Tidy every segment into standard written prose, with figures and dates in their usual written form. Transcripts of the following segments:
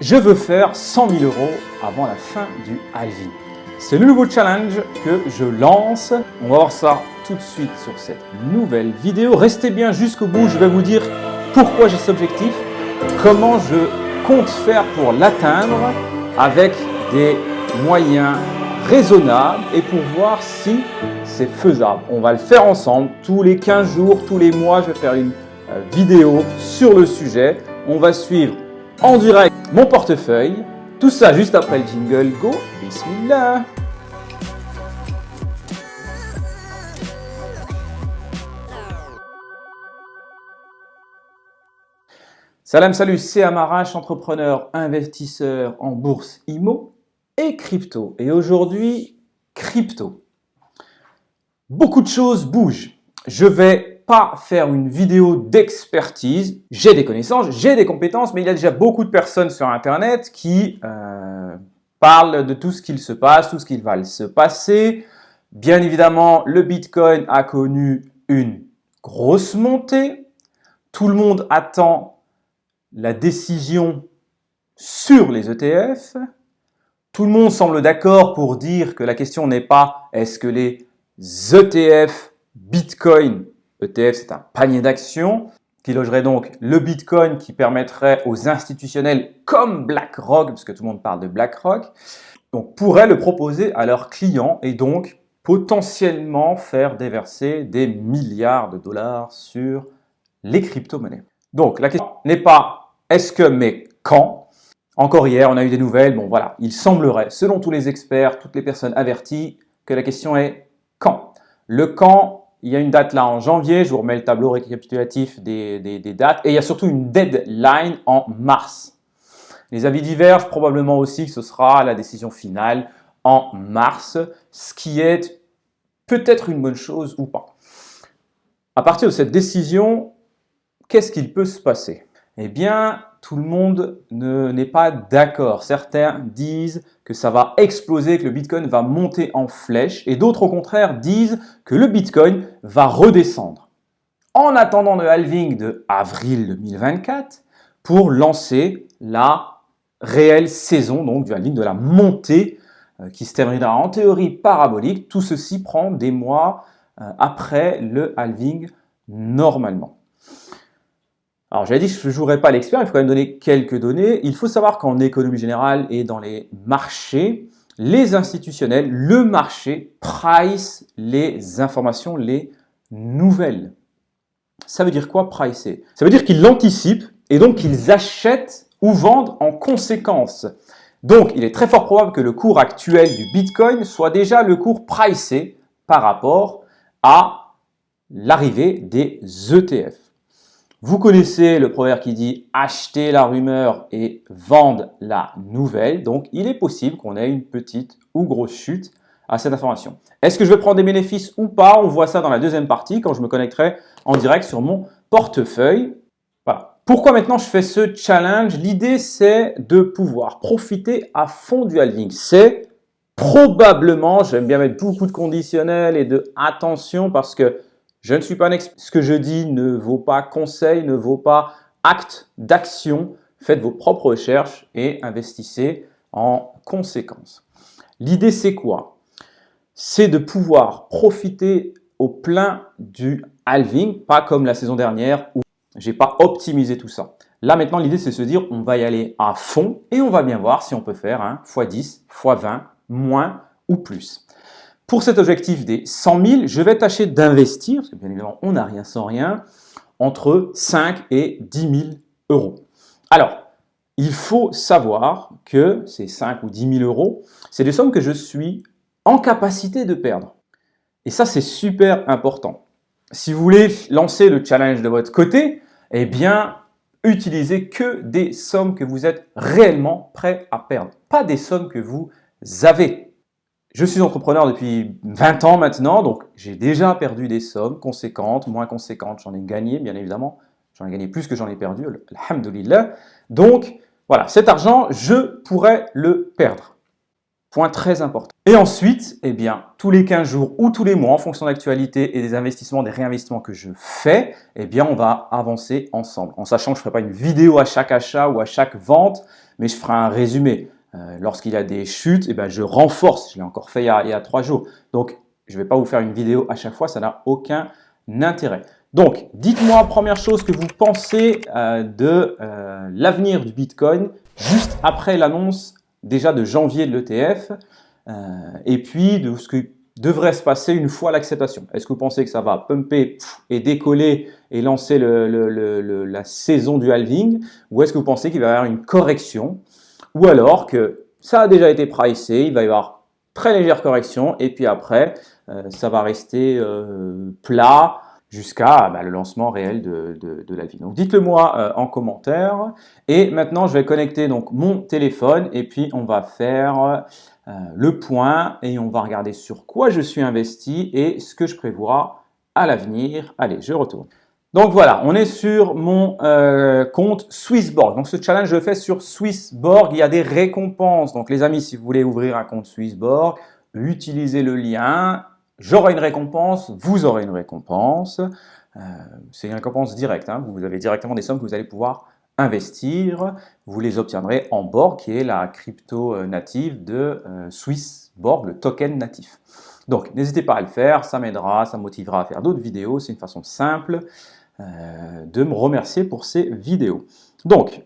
Je veux faire 100 000 € avant la fin du halving. C'est le nouveau challenge que je lance. On va voir ça tout de suite sur cette nouvelle vidéo. Restez bien jusqu'au bout, je vais vous dire pourquoi j'ai cet objectif, comment je compte faire pour l'atteindre avec des moyens raisonnables et pour voir si c'est faisable. On va le faire ensemble, tous les 15 jours, tous les mois, je vais faire une vidéo sur le sujet. On va suivre en direct mon portefeuille. Tout ça juste après le jingle. Go, bismillah. Salam, salut, c'est Amarash, entrepreneur, investisseur en bourse IMO et crypto. Et aujourd'hui, crypto. Beaucoup de choses bougent. Je vais pas faire une vidéo d'expertise. J'ai des connaissances, j'ai des compétences, mais il y a déjà beaucoup de personnes sur Internet qui parlent de tout ce qu'il se passe, tout ce qu'il va se passer. Bien évidemment, le Bitcoin a connu une grosse montée. Tout le monde attend la décision sur les ETF. Tout le monde semble d'accord pour dire que la question n'est pas est-ce que les ETF Bitcoin, ETF c'est un panier d'actions qui logerait donc le Bitcoin qui permettrait aux institutionnels comme BlackRock, parce que tout le monde parle de BlackRock, donc pourraient le proposer à leurs clients et donc potentiellement faire déverser des milliards de dollars sur les crypto-monnaies. Donc la question n'est pas est-ce que mais quand. Encore hier, on a eu des nouvelles. Bon voilà, il semblerait, selon tous les experts, toutes les personnes averties, que la question est quand. Le quand, il y a une date là en janvier. Je vous remets le tableau récapitulatif des dates. Et il y a surtout une deadline en mars. Les avis divergent, probablement aussi que ce sera la décision finale en mars, ce qui est peut-être une bonne chose ou pas. À partir de cette décision, qu'est-ce qu'il peut se passer? Eh bien, tout le monde n'est pas d'accord. Certains disent que ça va exploser, que le Bitcoin va monter en flèche et d'autres au contraire disent que le Bitcoin va redescendre. En attendant le halving de avril 2024 pour lancer la réelle saison donc du halving, de la montée qui se terminera en théorie parabolique. Tout ceci prend des mois après le halving normalement. Alors, j'avais dit que je ne jouerais pas l'expert, il faut quand même donner quelques données. Il faut savoir qu'en économie générale et dans les marchés, les institutionnels, le marché price les informations, les nouvelles. Ça veut dire quoi, pricer? Ça veut dire qu'ils l'anticipent et donc qu'ils achètent ou vendent en conséquence. Donc, il est très fort probable que le cours actuel du Bitcoin soit déjà le cours pricé par rapport à l'arrivée des ETF. Vous connaissez le proverbe qui dit « acheter la rumeur et vendre la nouvelle ». Donc, il est possible qu'on ait une petite ou grosse chute à cette information. Est-ce que je vais prendre des bénéfices ou pas? On voit ça dans la deuxième partie quand je me connecterai en direct sur mon portefeuille. Voilà. Pourquoi maintenant je fais ce challenge? L'idée, c'est de pouvoir profiter à fond du halving. C'est probablement, j'aime bien mettre beaucoup de conditionnels et de attention parce que je ne suis pas un expert. Ce que je dis ne vaut pas conseil, ne vaut pas acte d'action. Faites vos propres recherches et investissez en conséquence. L'idée, c'est quoi? C'est de pouvoir profiter au plein du halving, pas comme la saison dernière où je n'ai pas optimisé tout ça. Là, maintenant, l'idée, c'est de se dire on va y aller à fond et on va bien voir si on peut faire un x10, x20, moins ou plus. Pour cet objectif des 100 000, je vais tâcher d'investir, parce que bien évidemment, on n'a rien sans rien, entre 5 et 10 000 €. Alors, il faut savoir que ces 5 ou 10 000 €, c'est des sommes que je suis en capacité de perdre. Et ça, c'est super important. Si vous voulez lancer le challenge de votre côté, eh bien, utilisez que des sommes que vous êtes réellement prêt à perdre, pas des sommes que vous avez. Je suis entrepreneur depuis 20 ans maintenant, donc j'ai déjà perdu des sommes conséquentes, moins conséquentes. J'en ai gagné, bien évidemment. J'en ai gagné plus que j'en ai perdu, alhamdoulilah. Donc, voilà, cet argent, je pourrais le perdre. Point très important. Et ensuite, eh bien, tous les 15 jours ou tous les mois, en fonction de l'actualité et des investissements, des réinvestissements que je fais, eh bien, on va avancer ensemble. En sachant que je ne ferai pas une vidéo à chaque achat ou à chaque vente, mais je ferai un résumé. Lorsqu'il y a des chutes, eh bien, je renforce. Je l'ai encore fait il y a 3 jours. Donc, je ne vais pas vous faire une vidéo à chaque fois, ça n'a aucun intérêt. Donc, dites-moi, première chose que vous pensez de l'avenir du Bitcoin juste après l'annonce déjà de janvier de l'ETF et puis de ce que devrait se passer une fois l'acceptation. Est-ce que vous pensez que ça va pumper et décoller et lancer la saison du halving, ou est-ce que vous pensez qu'il va y avoir une correction, ou alors que ça a déjà été pricé, il va y avoir très légère correction et puis après ça va rester plat jusqu'à le lancement réel de la vie. Donc dites-le moi en commentaire. Et maintenant, je vais connecter donc mon téléphone et puis on va faire le point et on va regarder sur quoi je suis investi et ce que je prévois à l'avenir. Allez, je retourne. Donc voilà, on est sur mon compte Swissborg. Donc ce challenge, je le fais sur Swissborg. Il y a des récompenses. Donc les amis, si vous voulez ouvrir un compte Swissborg, utilisez le lien. J'aurai une récompense, vous aurez une récompense. C'est une récompense directe. Hein. Vous avez directement des sommes que vous allez pouvoir investir. Vous les obtiendrez en Borg, qui est la crypto native de Swissborg, le token natif. Donc, n'hésitez pas à le faire, ça m'aidera, ça me motivera à faire d'autres vidéos. C'est une façon simple de me remercier pour ces vidéos. Donc,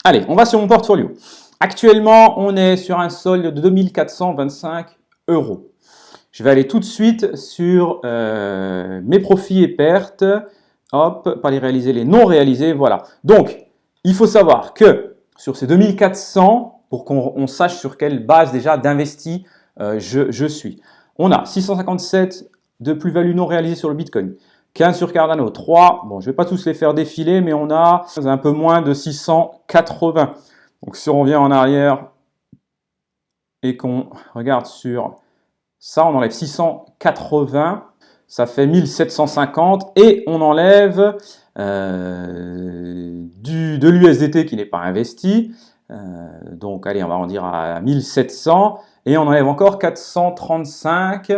allez, on va sur mon portfolio. Actuellement, on est sur un solde de 2425 €. Je vais aller tout de suite sur mes profits et pertes. Hop, pas les réalisés, les non réalisés, voilà. Donc, il faut savoir que sur ces 2400, pour qu'on sache sur quelle base déjà d'investi je suis, on a 657 de plus-value non réalisée sur le Bitcoin, 15 sur Cardano, 3, bon, je ne vais pas tous les faire défiler, mais on a un peu moins de 680. Donc, si on revient en arrière et qu'on regarde sur ça, on enlève 680, ça fait 1750 et on enlève de l'USDT qui n'est pas investi. Donc, allez, on va en dire à 1700 et on enlève encore 435.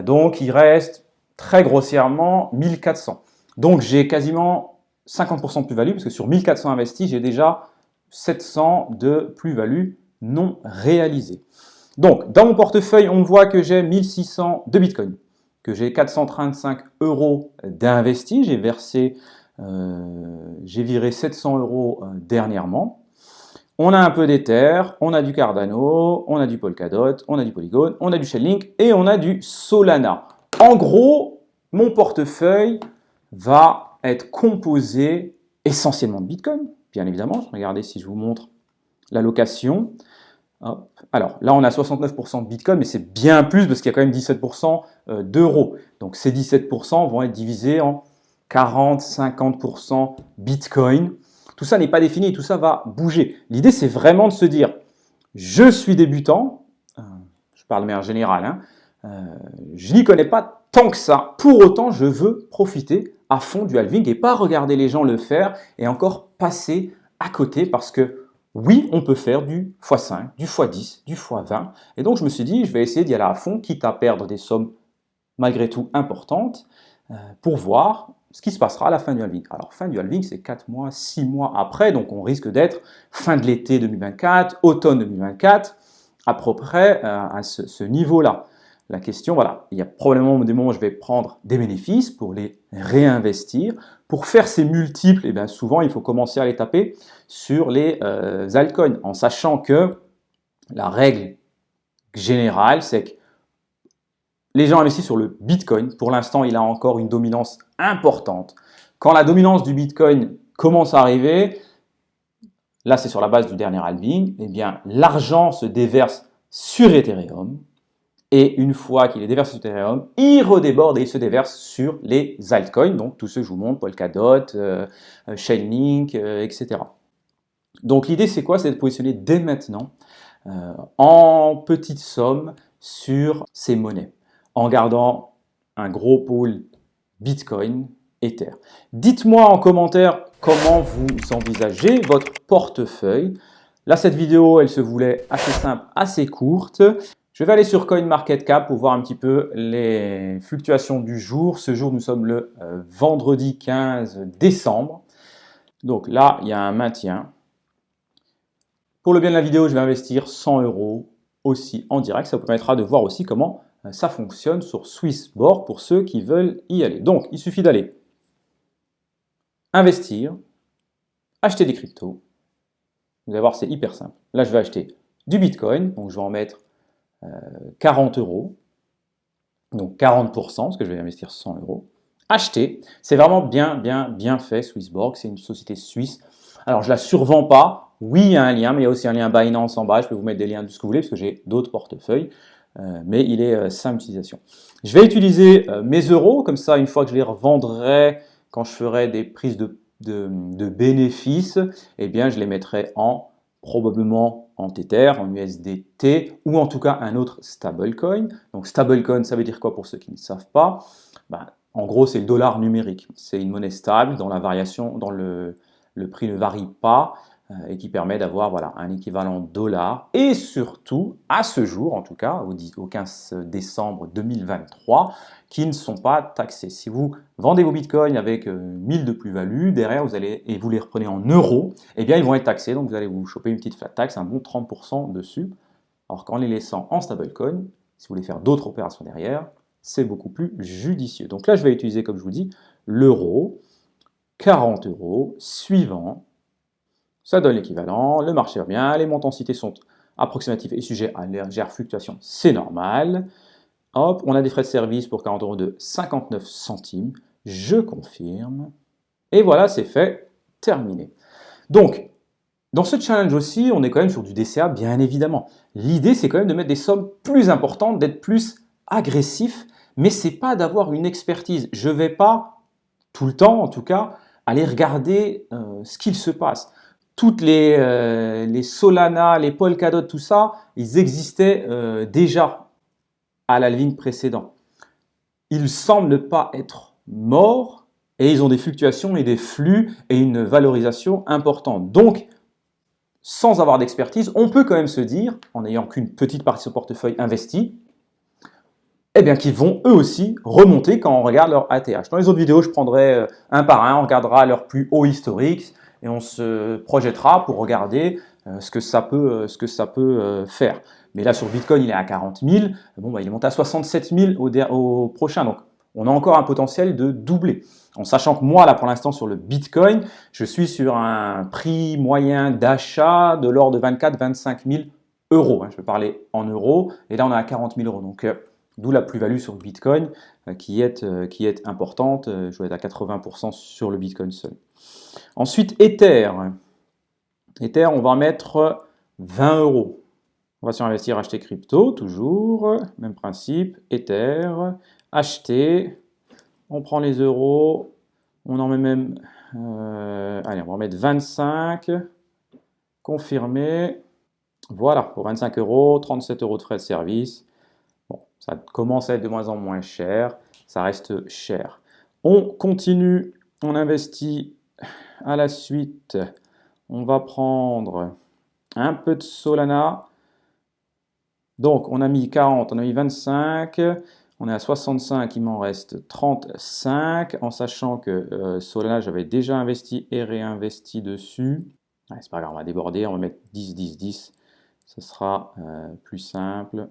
Donc, il reste très grossièrement 1400. Donc, j'ai quasiment 50% de plus-value parce que sur 1400 investis, j'ai déjà 700 de plus-value non réalisée. Donc, dans mon portefeuille, on voit que j'ai 1600 de Bitcoin, que j'ai 435 € d'investis. J'ai viré 700 € dernièrement. On a un peu d'Ether, on a du Cardano, on a du Polkadot, on a du Polygon, on a du Chainlink et on a du Solana. En gros, mon portefeuille va être composé essentiellement de Bitcoin, bien évidemment. Regardez si je vous montre l'allocation. Hop. Alors là, on a 69% de Bitcoin, mais c'est bien plus parce qu'il y a quand même 17% d'euros. Donc ces 17% vont être divisés en 40-50% Bitcoin. Tout ça n'est pas défini, tout ça va bouger. L'idée, c'est vraiment de se dire, je suis débutant, je parle de manière générale, hein, je n'y connais pas tant que ça. Pour autant, je veux profiter à fond du halving et pas regarder les gens le faire et encore passer à côté parce que oui, on peut faire du x5, du x10, du x20. Et donc, je me suis dit, je vais essayer d'y aller à fond, quitte à perdre des sommes malgré tout importantes, pour voir ce qui se passera à la fin du halving. Alors, fin du halving, c'est 4 mois, 6 mois après, donc on risque d'être fin de l'été 2024, automne 2024, à peu près à ce niveau-là. La question, voilà, il y a probablement des moments où je vais prendre des bénéfices pour les réinvestir. Pour faire ces multiples, eh bien souvent, il faut commencer à les taper sur les altcoins, en sachant que la règle générale, c'est que les gens investissent sur le Bitcoin. Pour l'instant, il a encore une dominance importante. Quand la dominance du Bitcoin commence à arriver, là c'est sur la base du dernier halving, eh bien l'argent se déverse sur Ethereum. Et une fois qu'il est déversé sur Ethereum, il redéborde et il se déverse sur les altcoins, donc tous ceux que je vous montre, Polkadot, Chainlink, etc. Donc l'idée c'est quoi? C'est de positionner dès maintenant en petites sommes sur ces monnaies, en gardant un gros pool Bitcoin, Ether. Dites-moi en commentaire comment vous envisagez votre portefeuille. Là, cette vidéo, elle se voulait assez simple, assez courte. Je vais aller sur CoinMarketCap pour voir un petit peu les fluctuations du jour. Ce jour, nous sommes le vendredi 15 décembre. Donc là, il y a un maintien. Pour le bien de la vidéo, je vais investir 100 € aussi en direct. Ça vous permettra de voir aussi comment ça fonctionne sur Swissborg pour ceux qui veulent y aller. Donc, il suffit d'aller investir, acheter des cryptos. Vous allez voir, c'est hyper simple. Là, je vais acheter du Bitcoin. Donc, je vais en mettre 40 €. Donc, 40%, parce que je vais investir 100 €. Acheter. C'est vraiment bien fait, Swissborg. C'est une société suisse. Alors, je ne la survends pas. Oui, il y a un lien, mais il y a aussi un lien Binance en bas. Je peux vous mettre des liens de ce que vous voulez, parce que j'ai d'autres portefeuilles. Mais il est simple d'utilisation. Je vais utiliser mes euros. Comme ça, une fois que je les revendrai, quand je ferai des prises de bénéfices, eh bien, je les mettrai probablement en Tether, en USDT, ou en tout cas un autre stablecoin. Donc stablecoin, ça veut dire quoi pour ceux qui ne savent pas? En gros, c'est le dollar numérique. C'est une monnaie stable dont la variation, dont le prix ne varie pas et qui permet d'avoir voilà, un équivalent dollar. Et surtout, à ce jour, en tout cas, au 15 décembre 2023, qui ne sont pas taxés. Si vous vendez vos bitcoins avec 1000 de plus-value, derrière, et vous les reprenez en euros, eh bien, ils vont être taxés. Donc, vous allez vous choper une petite flat tax, un bon 30% dessus. Alors qu'en les laissant en stablecoin, si vous voulez faire d'autres opérations derrière, c'est beaucoup plus judicieux. Donc là, je vais utiliser, comme je vous dis, l'euro, 40 €, suivant. Ça donne l'équivalent, le marché va bien, les montants cités sont approximatifs et sujets à légère fluctuation, c'est normal. Hop, on a des frais de service pour 40 € de 59 centimes. Je confirme. Et voilà, c'est fait, terminé. Donc, dans ce challenge aussi, on est quand même sur du DCA, bien évidemment. L'idée, c'est quand même de mettre des sommes plus importantes, d'être plus agressif, mais c'est pas d'avoir une expertise. Je vais pas, tout le temps en tout cas, aller regarder ce qu'il se passe. Toutes les Solana, les Polkadot, tout ça, ils existaient déjà à la ligne précédente. Ils semblent ne pas être morts et ils ont des fluctuations et des flux et une valorisation importante. Donc, sans avoir d'expertise, on peut quand même se dire, en n'ayant qu'une petite partie de son portefeuille investie, eh bien qu'ils vont eux aussi remonter quand on regarde leur ATH. Dans les autres vidéos, je prendrai un par un, on regardera leur plus haut historique et on se projettera pour regarder ce que ça peut faire. Mais là, sur Bitcoin, il est à 40 000. Bon, il est monté à 67 000 au prochain. Donc, on a encore un potentiel de doubler. En sachant que moi, là, pour l'instant, sur le Bitcoin, je suis sur un prix moyen d'achat de l'ordre de 24-25 000 €. Je vais parler en euros. Et là, on est à 40 000 €. Donc, d'où la plus-value sur le Bitcoin qui est importante. Je vais être à 80% sur le Bitcoin seul. Ensuite, Ether. Ether, on va mettre 20 €. On va sur investir, acheter crypto, toujours. Même principe. Ether, acheter. On prend les euros. On en met même... allez, on va en mettre 25. Confirmer. Voilà, pour 25 €, 37 € de frais de service. Bon, ça commence à être de moins en moins cher, ça reste cher. On continue, on investit à la suite. On va prendre un peu de Solana. Donc, on a mis 40, on a mis 25, on est à 65, il m'en reste 35, en sachant que Solana, j'avais déjà investi et réinvesti dessus. Ouais, c'est pas grave, on va déborder, on va mettre 10, 10, 10. Ce sera plus simple.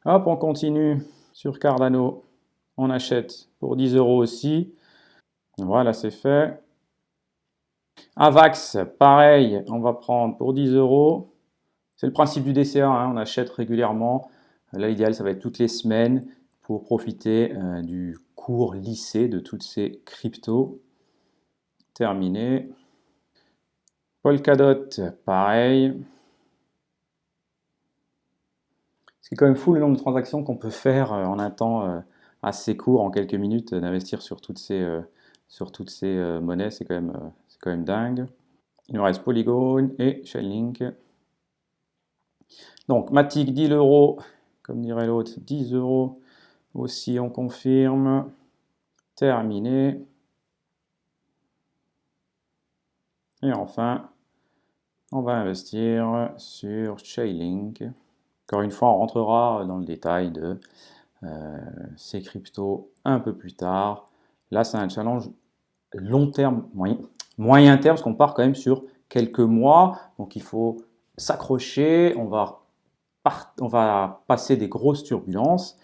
Hop, on continue sur Cardano. On achète pour 10 € aussi. Voilà, c'est fait. Avax, pareil, on va prendre pour 10 €. C'est le principe du DCA, hein, on achète régulièrement. Là, l'idéal, ça va être toutes les semaines pour profiter du cours lissé de toutes ces cryptos. Terminé. Polkadot, pareil. C'est quand même fou le nombre de transactions qu'on peut faire en un temps assez court en quelques minutes d'investir sur toutes ces monnaies, c'est quand même dingue. Il nous reste Polygon et Chainlink. Donc Matic 10 €, comme dirait l'autre, 10 € aussi, on confirme. Terminé. Et enfin, on va investir sur Chainlink. Encore une fois, on rentrera dans le détail de ces cryptos un peu plus tard. Là, c'est un challenge long terme, moyen terme, parce qu'on part quand même sur quelques mois. Donc, il faut s'accrocher. On va passer des grosses turbulences,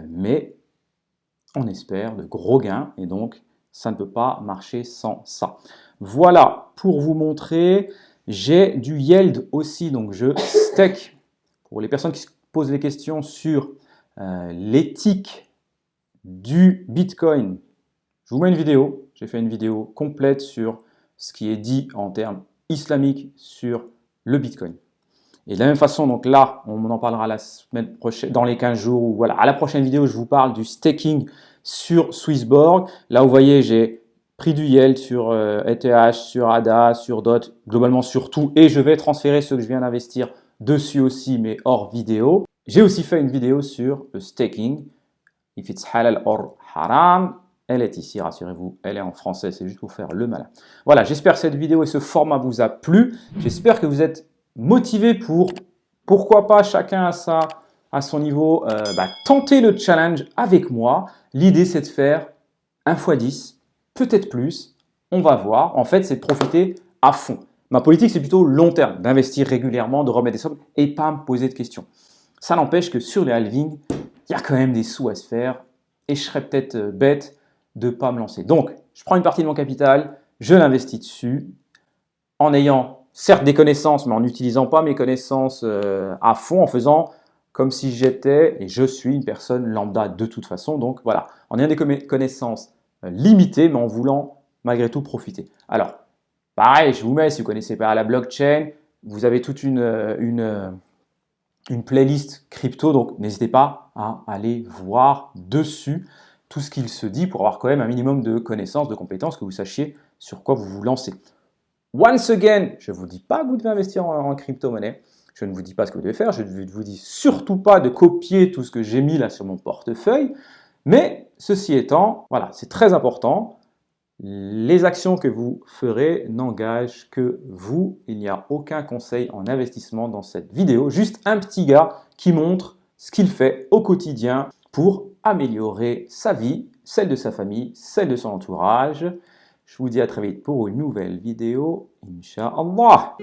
mais on espère de gros gains. Et donc, ça ne peut pas marcher sans ça. Voilà, pour vous montrer, j'ai du yield aussi. Donc, je stake. Pour les personnes qui se posent des questions sur l'éthique du Bitcoin, je vous mets une vidéo. J'ai fait une vidéo complète sur ce qui est dit en termes islamiques sur le Bitcoin. Et de la même façon, donc là, on en parlera la semaine prochaine, dans les 15 jours. Ou voilà, à la prochaine vidéo, je vous parle du staking sur Swissborg. Là, vous voyez, j'ai pris du yield sur ETH, sur ADA, sur DOT, globalement sur tout. Et je vais transférer ce que je viens d'investir dessus aussi, mais hors vidéo. J'ai aussi fait une vidéo sur le staking. If it's halal or haram. Elle est ici, rassurez-vous, elle est en français, c'est juste pour faire le malin. Voilà, j'espère que cette vidéo et ce format vous a plu. J'espère que vous êtes motivés pour, pourquoi pas, chacun à son niveau, tenter le challenge avec moi. L'idée, c'est de faire 1 x 10, peut-être plus. On va voir. En fait, c'est de profiter à fond. Ma politique, c'est plutôt long terme, d'investir régulièrement, de remettre des sommes et pas me poser de questions. Ça n'empêche que sur les halvings, il y a quand même des sous à se faire et je serais peut-être bête de ne pas me lancer. Donc, je prends une partie de mon capital, je l'investis dessus en ayant certes des connaissances, mais en n'utilisant pas mes connaissances à fond, en faisant comme si j'étais et je suis une personne lambda de toute façon. Donc voilà, en ayant des connaissances limitées, mais en voulant malgré tout profiter. Alors, pareil, je vous mets, si vous ne connaissez pas la blockchain, vous avez toute une playlist crypto, donc n'hésitez pas à aller voir dessus tout ce qu'il se dit pour avoir quand même un minimum de connaissances, de compétences, que vous sachiez sur quoi vous vous lancez. Once again, je ne vous dis pas que vous devez investir en crypto-monnaie, je ne vous dis pas ce que vous devez faire, je ne vous dis surtout pas de copier tout ce que j'ai mis là sur mon portefeuille, mais ceci étant, voilà, c'est très important. Les actions que vous ferez n'engagent que vous. Il n'y a aucun conseil en investissement dans cette vidéo. Juste un petit gars qui montre ce qu'il fait au quotidien pour améliorer sa vie, celle de sa famille, celle de son entourage. Je vous dis à très vite pour une nouvelle vidéo. Inch'Allah.